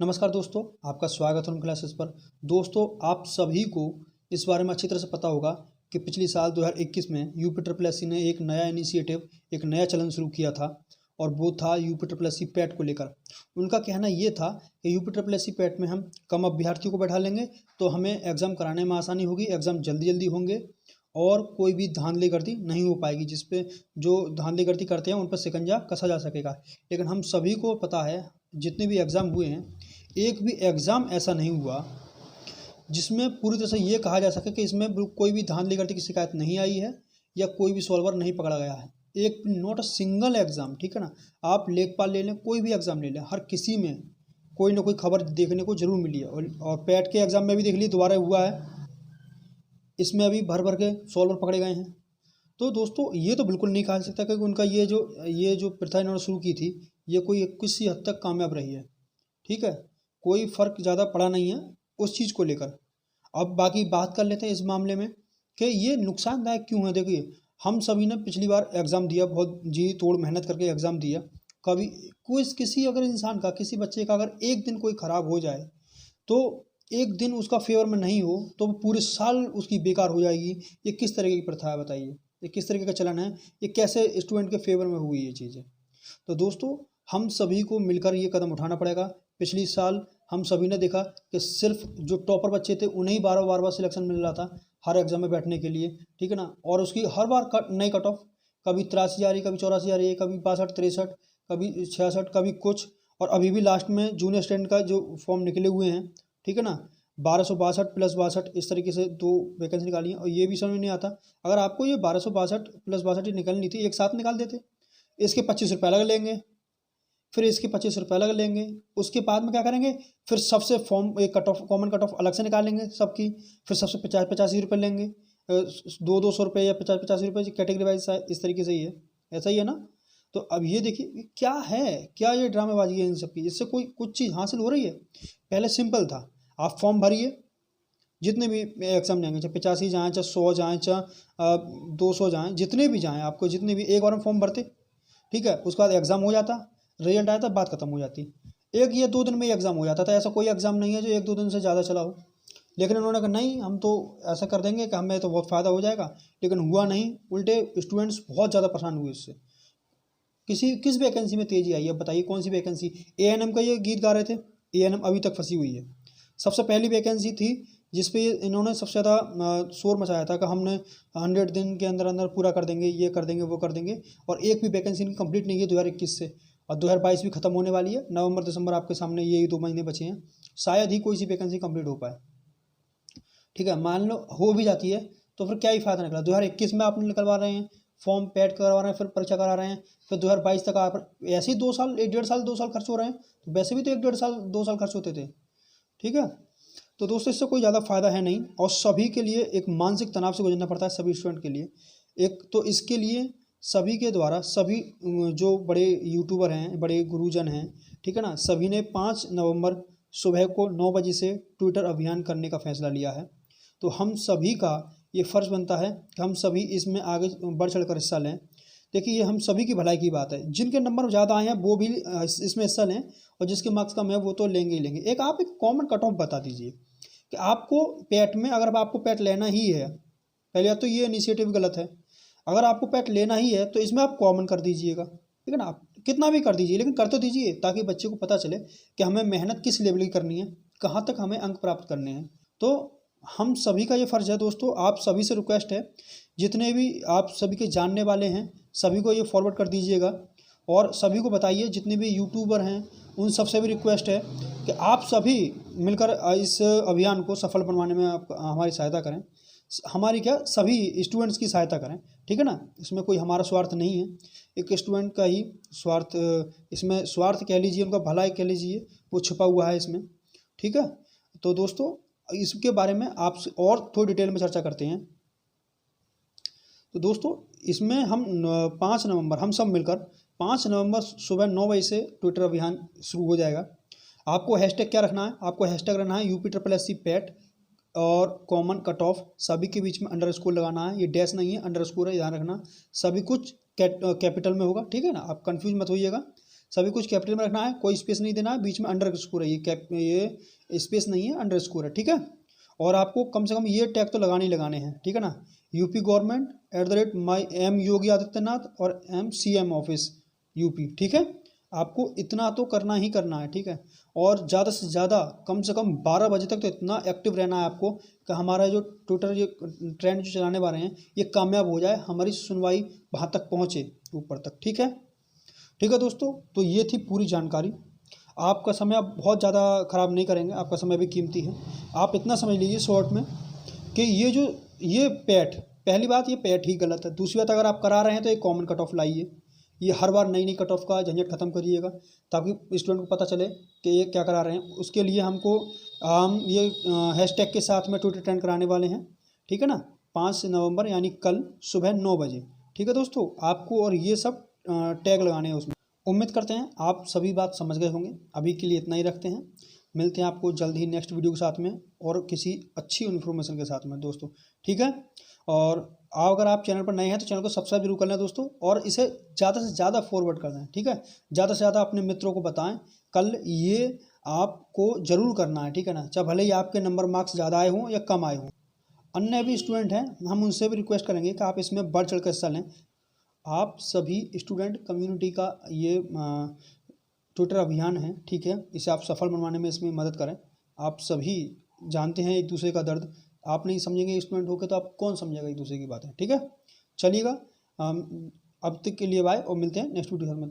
नमस्कार दोस्तों, आपका स्वागत है उन क्लासेस पर। दोस्तों, आप सभी को इस बारे में अच्छी तरह से पता होगा कि पिछली साल 2021 में यूपी ट्रिपल एस सी ने एक नया इनिशिएटिव, एक नया चलन शुरू किया था और वो था UP triple S C PET को लेकर। उनका कहना ये था कि UP triple S C PET में हम कम अभ्यर्थियों को बैठा लेंगे तो हमें एग्ज़ाम कराने में आसानी होगी, एग्ज़ाम जल्दी जल्दी होंगे और कोई भी धांधलीगर्दी नहीं हो पाएगी, जिस पे जो धांधलीगर्दी करते हैं उन पर शिकंजा कसा जा सकेगा। लेकिन हम सभी को पता है, जितने भी एग्ज़ाम हुए हैं, एक भी एग्ज़ाम ऐसा नहीं हुआ जिसमें पूरी तरह से ये कहा जा सके कि इसमें कोई भी धांधलीगर्दी की शिकायत नहीं आई है या कोई भी सॉल्वर नहीं पकड़ा गया है। एक नॉट अ सिंगल एग्ज़ाम, ठीक है ना। आप लेखपाल ले लें, कोई भी एग्ज़ाम ले लें, हर किसी में कोई ना कोई खबर देखने को जरूर मिली है। और पैट के एग्ज़ाम में भी देख ली, दोबारा हुआ है, इसमें अभी भर भर के सॉल्वर पकड़े गए हैं। तो दोस्तों, ये तो बिल्कुल नहीं कहा जा सकता कि उनका ये जो प्रथा इन्होंने शुरू की थी, ये कोई किसी हद तक कामयाब रही है, ठीक है। कोई फ़र्क ज़्यादा पड़ा नहीं है उस चीज़ को लेकर। अब बाकी बात कर लेते हैं इस मामले में कि ये नुकसानदायक क्यों है। देखिए, हम सभी ने पिछली बार एग्ज़ाम दिया, बहुत जी तोड़ मेहनत करके एग्ज़ाम दिया। कभी किसी अगर इंसान का, किसी बच्चे का अगर एक दिन कोई ख़राब हो जाए, तो एक दिन उसका फेवर में नहीं हो तो वो पूरे साल उसकी बेकार हो जाएगी। ये किस तरीके की प्रथा है बताइए, ये किस तरीके का चलन है, ये कैसे स्टूडेंट के फेवर में हुई ये चीज़ें। तो दोस्तों, हम सभी को मिलकर ये कदम उठाना पड़ेगा। पिछली साल हम सभी ने देखा कि सिर्फ जो टॉपर बच्चे थे उन्हें ही बार बार सिलेक्शन मिल रहा था हर एग्ज़ाम में बैठने के लिए, ठीक है ना। और उसकी हर बार नई कट ऑफ, कभी 83 आ रही, कभी 84 आ रही है, कभी 62, 63, कभी 66, कभी कुछ। और अभी भी लास्ट में जूनियर स्टूडेंट का जो फॉर्म निकले हुए हैं, ठीक है ना, 1262 प्लस 62, इस तरीके से 2 वैकेंसी निकाली हैं। और ये भी समझ में नहीं आता, अगर आपको ये 1262 प्लस 62 ही निकालनी थी, एक साथ निकाल देते। इसके 25 रुपये अलग लेंगे, फिर इसके 25 रुपये अलग लेंगे। उसके बाद में क्या करेंगे, फिर सबसे फॉर्म एक cut off, common cut of अलग से निकालेंगे सबकी, फिर सबसे 85 रुपये लेंगे, 200 रुपये या 85 रुपये कैटेगरी वाइज। इस तरीके से ही है, ऐसा ही है ना। तो अब ये देखिए क्या है, क्या ये ड्रामेबाजी है इन सब की, इससे कोई कुछ चीज़ हासिल हो रही है? पहले सिंपल था, आप फॉर्म भरिए, जितने भी एग्जाम जाएंगे, चाहे 85 जाएँ, चाहे 100 जाएँ, चाहे 200 जाएँ, जितने भी जाएँ, आपको जितने भी एक बार में फॉर्म भरते, ठीक है। उसके बाद एग्ज़ाम हो जाता, रिजल्ट आया था, बात खत्म हो जाती। 1 या 2 दिन में एग्ज़ाम हो जाता था। ऐसा कोई एग्ज़ाम नहीं है जो 1-2 दिन से ज़्यादा चला हो। लेकिन उन्होंने कहा नहीं, हम तो ऐसा कर देंगे कि हमें तो बहुत फ़ायदा हो जाएगा। लेकिन हुआ नहीं, उल्टे स्टूडेंट्स बहुत ज़्यादा परेशान हुए इससे। किस वैकेंसी में तेज़ी आई है बताइए, कौन सी वैकेंसी? एएनएम का ये गीत गा रहे थे, एएनएम अभी तक फंसी हुई है। सबसे पहली वैकेंसी थी जिस पे इन्होंने सबसे ज़्यादा शोर मचाया था कि हमने 100 दिन के अंदर अंदर पूरा कर देंगे, ये कर देंगे, वो कर देंगे। और एक भी वैकेंसी इनकी कंप्लीट नहीं है 2021 से। और 2022 भी खत्म होने वाली है, नवंबर दिसंबर आपके सामने यही 2 महीने बचे हैं, शायद ही कोई सी वैकेंसी कंप्लीट हो पाए, ठीक है। मान लो हो भी जाती है तो फिर क्या ही फ़ायदा निकला। 2021 में आपने निकलवा रहे हैं फॉर्म, पैड करवा रहे हैं, फिर परीक्षा करा रहे हैं, फिर 2022 तक आप ऐसे ही 2 साल, 1-1.5 साल, 2 साल खर्च हो रहे हैं। तो वैसे भी तो 1-1.5 साल, 2 साल खर्च होते थे, ठीक है। तो दोस्तों, इससे कोई ज़्यादा फ़ायदा है नहीं और सभी के लिए एक मानसिक तनाव से गुजरना पड़ता है, सभी स्टूडेंट के लिए। एक तो इसके लिए सभी के द्वारा, सभी जो बड़े यूट्यूबर हैं, बड़े गुरुजन हैं, ठीक है ना, सभी ने 5 नवंबर सुबह को 9 बजे से ट्विटर अभियान करने का फैसला लिया है। तो हम सभी का ये फ़र्ज़ बनता है कि हम सभी इसमें आगे बढ़ चढ़ कर हिस्सा लें। देखिए, ये हम सभी की भलाई की बात है। जिनके नंबर ज़्यादा आए हैं वो भी इसमें हिस्सा लें, और जिसके मार्क्स कम है वो तो लेंगे ही लेंगे। आप एक कॉमन कट ऑफ बता दीजिए कि आपको पैट में, अगर आपको पैट लेना ही है, पहले बात तो ये इनिशिएटिव गलत है। अगर आपको पैट लेना ही है तो इसमें आप कॉमन कर दीजिएगा, ठीक है ना। आप कितना भी कर दीजिए, लेकिन कर तो दीजिए, ताकि बच्चे को पता चले कि हमें मेहनत किस लेवल की करनी है, कहाँ तक हमें अंक प्राप्त करने हैं। तो हम सभी का ये फ़र्ज़ है दोस्तों, आप सभी से रिक्वेस्ट है, जितने भी आप सभी के जानने वाले हैं सभी को ये फॉरवर्ड कर दीजिएगा और सभी को बताइए। जितने भी यूट्यूबर हैं उन सब से भी रिक्वेस्ट है कि आप सभी मिलकर इस अभियान को सफल बनवाने में आप हमारी सहायता करें। हमारी क्या, सभी स्टूडेंट्स की सहायता करें, ठीक है ना। इसमें कोई हमारा स्वार्थ नहीं है, एक स्टूडेंट का ही स्वार्थ, इसमें स्वार्थ कह लीजिए, उनका भलाई कह लीजिए, वो छुपा हुआ है इसमें, ठीक है। तो दोस्तों, इसके बारे में आप और थोड़ी डिटेल में चर्चा करते हैं। तो दोस्तों, इसमें हम 5 नवंबर हम सब मिलकर 5 नवंबर सुबह 9 बजे से ट्विटर अभियान शुरू हो जाएगा। आपको हैशटैग क्या रखना है? आपको हैशटैग रखना है UP triple S C PET और कॉमन कट ऑफ, सभी के बीच में अंडरस्कोर लगाना है। ये डैश नहीं है, अंडरस्कोर है, ध्यान रखना। सभी कुछ कैपिटल में होगा, ठीक है ना, आप कंफ्यूज मत होइएगा। सभी कुछ कैपिटल में रखना है, कोई स्पेस नहीं देना है, बीच में अंडरस्कोर है, ये स्पेस नहीं है, अंडरस्कोर है, ठीक है। और आपको कम से कम ये टैग तो लगाने ही लगाने हैं, ठीक है ना। UP government @my M Yogi Adityanath और MCM ऑफिस यूपी, ठीक है। आपको इतना तो करना ही करना है, ठीक है। और ज़्यादा से ज़्यादा कम से कम 12 बजे तक तो इतना एक्टिव रहना है आपको कि हमारा जो ट्विटर ये ट्रेंड जो चलाने वाले हैं ये कामयाब हो जाए, हमारी सुनवाई वहाँ तक पहुँचे, ऊपर तक, ठीक है। ठीक है दोस्तों, तो ये थी पूरी जानकारी। आपका समय आप बहुत ज़्यादा ख़राब नहीं करेंगे, आपका समय भी कीमती है। आप इतना समझ लीजिए शॉर्ट में कि ये पैट, पहली बात ये पैट ही गलत है। दूसरी बात, अगर आप करा रहे हैं तो एक कॉमन कट ऑफ लाइए, ये हर बार नई कट ऑफ का झंझट खत्म करिएगा, ताकि स्टूडेंट को पता चले कि ये क्या करा रहे हैं। उसके लिए हम ये हैशटैग के साथ में ट्विटर ट्रेंड कराने वाले हैं, ठीक है ना, 5 नवंबर यानी कल सुबह 9 बजे, ठीक है दोस्तों। आपको और ये सब टैग लगाने हैं उसमें। उम्मीद करते हैं आप सभी बात समझ गए होंगे। अभी के लिए इतना ही रखते हैं, मिलते हैं आपको जल्द ही नेक्स्ट वीडियो के साथ में और किसी अच्छी इन्फॉर्मेशन के साथ में दोस्तों, ठीक है। और अगर आप चैनल पर नए हैं तो चैनल को सब्सक्राइब जरूर कर लें दोस्तों, और इसे ज़्यादा से ज़्यादा फॉरवर्ड कर दें, ठीक है। ज़्यादा से ज़्यादा अपने मित्रों को बताएं, कल ये आपको ज़रूर करना है, ठीक है ना। चाहे भले ही आपके नंबर मार्क्स ज़्यादा आए हों या कम आए हों, अन्य भी स्टूडेंट हैं, हम उनसे भी रिक्वेस्ट करेंगे कि आप इसमें बढ़ चढ़ कर हिस्सा लें। आप सभी स्टूडेंट कम्युनिटी का ये ट्विटर अभियान है, ठीक है, इसे आप सफल बनवाने में इसमें मदद करें। आप सभी जानते हैं एक दूसरे का दर्द, आप नहीं समझेंगे स्टूडेंट होकर तो आप कौन समझेगा एक दूसरे की बातें, ठीक है। चलिएगा, अब तक के लिए बाय और मिलते हैं नेक्स्ट वीडियो में। तब